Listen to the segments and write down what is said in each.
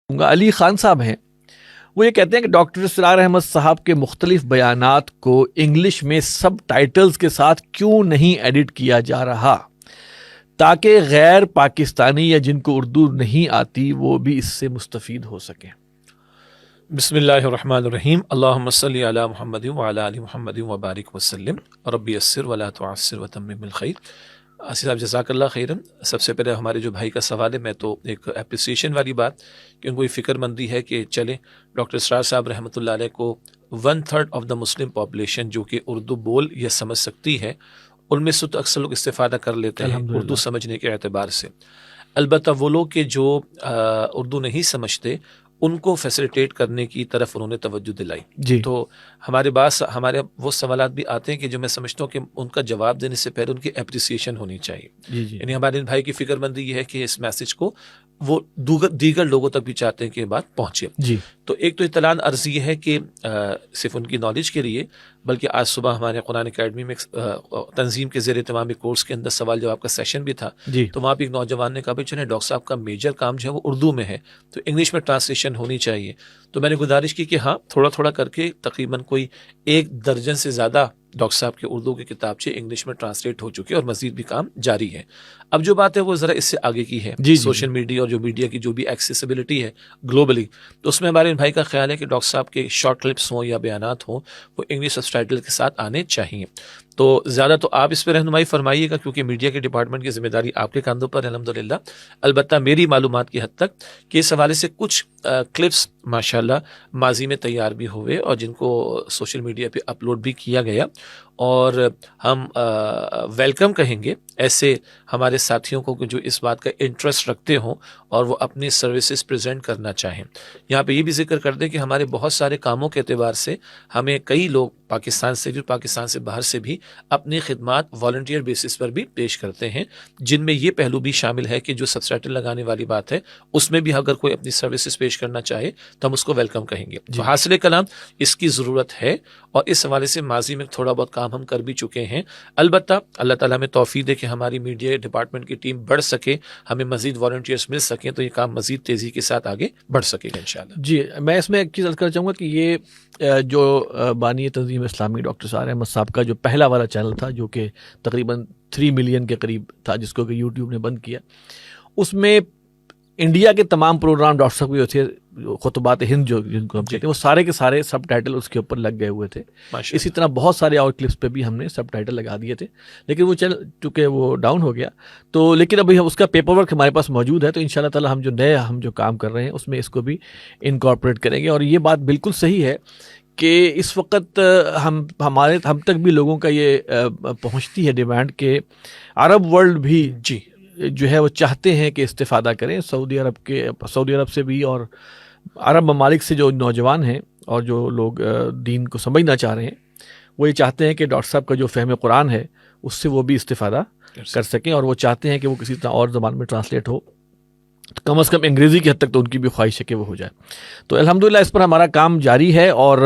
علی خان صاحب ہیں، وہ یہ کہتے ہیں کہ ڈاکٹر اسرار احمد صاحب کے مختلف بیانات کو انگلش میں سب ٹائٹلز کے ساتھ کیوں نہیں ایڈٹ کیا جا رہا تاکہ غیر پاکستانی یا جن کو اردو نہیں آتی وہ بھی اس سے مستفید ہو سکیں؟ بسم اللہ الرحمن الرحیم، اللہم صلی علی محمد وعلی آل محمد وبارک وسلم، ربی یسر ولا تعسر وتمم بالخیر۔ آصف صاحب جزاک اللہ خیرن۔ سب سے پہلے ہمارے جو بھائی کا سوال ہے، میں تو ایک اپریسیشن والی بات کہ ان کو یہ فکر مندی ہے کہ چلیں ڈاکٹر اسرار صاحب رحمۃ اللہ علیہ کو 1/3 آف دا مسلم پاپولیشن جو کہ اردو بول یا سمجھ سکتی ہے، ان میں سے تو اکثر لوگ استفادہ کر لیتے ہیں اردو سمجھنے کے اعتبار سے۔ البتہ وہ لوگ کہ جو اردو نہیں سمجھتے ان کو فیسیلیٹیٹ کرنے کی طرف انہوں نے توجہ دلائی جی، تو ہمارے وہ سوالات بھی آتے ہیں کہ جو میں سمجھتا ہوں کہ ان کا جواب دینے سے پہلے ان کی اپریسیشن ہونی چاہیے۔ جی جی یعنی ہمارے بھائی کی فکر مندی یہ ہے کہ اس میسج کو وہ دیگر لوگوں تک بھی چاہتے ہیں کہ یہ بات پہنچے۔ جی تو ایک تو اطلاع عرض یہ ہے کہ صرف ان کی نالج کے لیے، بلکہ آج صبح ہمارے قرآن اکیڈمی میں تنظیم کے زیر اہتمام کورس کے اندر سوال جواب کا سیشن بھی تھا، جی تو وہاں پہ ایک نوجوان نے کہا بھائی چلیں ڈاکٹر صاحب کا میجر کام جو ہے وہ اردو میں ہے تو انگلش میں ٹرانسلیشن ہونی چاہیے۔ تو میں نے گزارش کی کہ ہاں تھوڑا تھوڑا کر کے تقریباً کوئی 1 درجن سے زیادہ ڈاکٹر صاحب کے اردو کے کتابچے انگلش میں ٹرانسلیٹ ہو چکے اور مزید بھی کام جاری ہے۔ اب جو بات ہے وہ ذرا اس سے آگے کی ہے، جی سوشل میڈیا اور جو میڈیا کی جو بھی ایکسیسیبلٹی ہے گلوبلی، تو اس میں ہمارے بھائی کا خیال ہے کہ ڈاکٹر صاحب کے شارٹ کلپس ہوں یا بیانات ہوں وہ انگلش سب ٹائٹل کے ساتھ آنے چاہیے۔ تو زیادہ تو آپ اس پہ رہنمائی فرمائیے گا کیونکہ میڈیا کے ڈپارٹمنٹ کی ذمہ داری آپ کے کاندھوں پر ہے الحمدللہ۔ البتہ میری معلومات کی حد تک کہ اس حوالے سے کچھ کلپس ماشاءاللہ ماضی میں تیار بھی ہوئے اور جن کو سوشل میڈیا پہ اپلوڈ بھی کیا گیا، اور ہم ویلکم کہیں گے ایسے ہمارے ساتھیوں کو کہ جو اس بات کا انٹرسٹ رکھتے ہوں اور وہ اپنی سروسز پریزنٹ کرنا چاہیں۔ یہاں پہ یہ بھی ذکر کر دیں کہ ہمارے بہت سارے کاموں کے اعتبار سے ہمیں کئی لوگ پاکستان سے بھی پاکستان سے باہر سے بھی اپنی خدمات والنٹیئر بیسس پر بھی پیش کرتے ہیں، جن میں یہ پہلو بھی شامل ہے کہ جو سب ٹائٹل لگانے والی بات ہے اس میں بھی اگر کوئی اپنی سروسز پیش کرنا چاہے تو ہم اس کو ویلکم کہیں گے۔ تو حاصل کلام اس کی ضرورت ہے اور اس حوالے سے ماضی میں تھوڑا بہت کام ہم کر بھی چکے ہیں۔ البتہ اللہ تعالیٰ میں توفیق دے کہ ہماری میڈیا ڈپارٹمنٹ کی ٹیم بڑھ سکے، ہمیں مزید والنٹیئرس مل سکیں تو یہ کام مزید تیزی کے ساتھ آگے بڑھ سکے گا انشاءاللہ۔ جی، میں اس میں ایک چیز عرض کرنا چاہوں گا کہ یہ جو بانی تنظیم اسلامی ڈاکٹر اسرار احمد صاحب کا جو پہلا والا چینل تھا جو کہ تقریباً 3 ملین کے قریب تھا، جس کو کہ یوٹیوب نے بند کیا، اس میں انڈیا کے تمام پروگرام ڈاکٹر صاحب کے جو تھے خطبات ہند جو جن کو ہم کہتے ہیں وہ سارے کے سارے سب ٹائٹل اس کے اوپر لگ گئے ہوئے تھے۔ اسی طرح بہت سارے اور کلپس پہ بھی ہم نے سب ٹائٹل لگا دیے تھے، لیکن وہ چونکہ وہ ڈاؤن ہو گیا تو لیکن ابھی اس کا پیپر ورک ہمارے پاس موجود ہے، تو ان شاء اللہ تعالیٰ ہم جو کام کر رہے ہیں اس میں اس کو بھی انکارپوریٹ کریں گے۔ اور یہ بات بالکل صحیح ہے کہ اس وقت ہم تک بھی لوگوں کا یہ پہنچتی ہے ڈیمانڈ کہ عرب ورلڈ بھی جی جو ہے وہ چاہتے ہیں کہ استفادہ کریں سعودی عرب سے بھی، اور عرب ممالک سے جو نوجوان ہیں اور جو لوگ دین کو سمجھنا چاہ رہے ہیں وہ یہ چاہتے ہیں کہ ڈاکٹر صاحب کا جو فہم قرآن ہے اس سے وہ بھی استفادہ کر سکیں، اور وہ چاہتے ہیں کہ وہ کسی طرح اور زبان میں ٹرانسلیٹ ہو، کم از کم انگریزی کی حد تک تو ان کی بھی خواہش ہے کہ وہ ہو جائے۔ تو الحمدللہ اس پر ہمارا کام جاری ہے، اور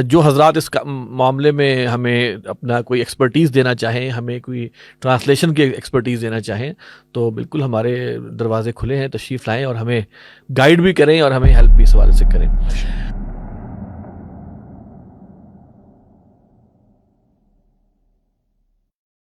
جو حضرات اس معاملے میں ہمیں اپنا کوئی ایکسپرٹیز دینا چاہیں، ہمیں کوئی ٹرانسلیشن کی ایکسپرٹیز دینا چاہیں تو بالکل ہمارے دروازے کھلے ہیں، تشریف لائیں اور ہمیں گائیڈ بھی کریں اور ہمیں ہیلپ بھی اس حوالے سے کریں۔